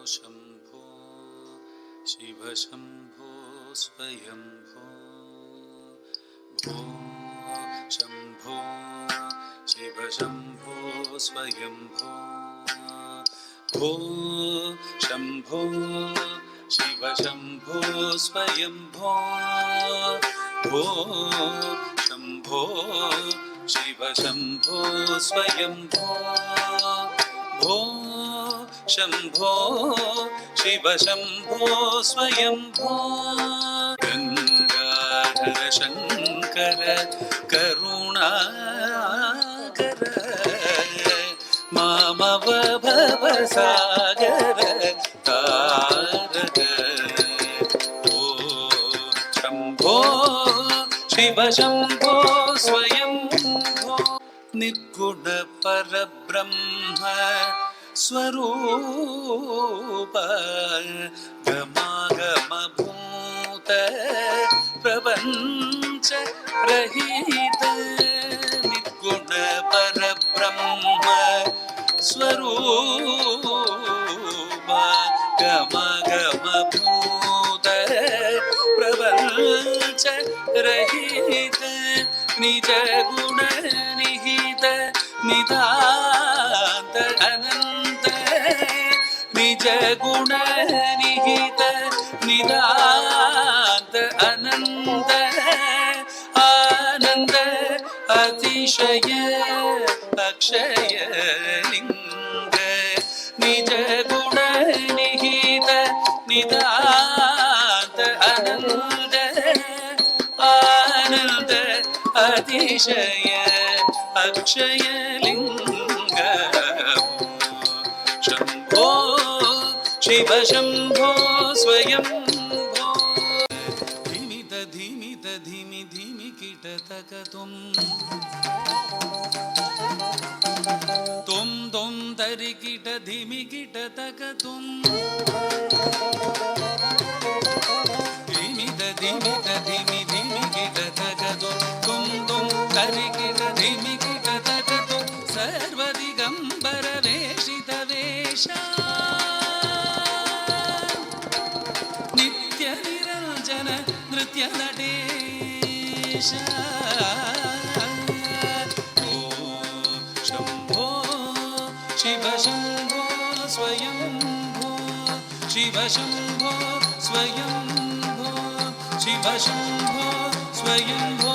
शम्भो शिव शम्भो स्वयम्भो भो शम्भो शिव शम्भो स्वयम्भो भो शम्भो शिव शम्भो स्वयम्भो भो शम्भो शिव शम्भो स्वयम्भो भो शम्भो शिव शम्भो स्वयम्भो गंगाधर शंकर करुणाकर मामव भवसागर तारक ओ शम्भो शिव शम्भो स्वयम्भो निर्गुण परब्रह्म स्वरूप गमागमभूत प्रपंच रहित निर्गुण परब्रह्म स्वरूप गमागमभूत प्रपंच रहित निज गुण निहित निदान्त अनंत निज गुण निहित निदान्त अनंत आनंद अतिशय अक्षय लिंग निज गुण निहित निदान्त अनंत आनंद अतिशय अक्षय लिंग शम्भो शिव शम्भो स्वयम्भो धिमित धिमित धिमि धिमि कीटतक तुम तरि कीट धिमि कीटतक तुम धिमित धिमित धिमि धिमि कीटतक तुम तरि कीट धिमि कीटतक तुम सर्वदिगंबर वेशित वेशा नित्य निरंजन नृत्य नटेश ओ शम्भो शिव शम्भो स्वयम्भो शिव शम्भो स्वयम्भो शिव शम्भो स्वयम्भो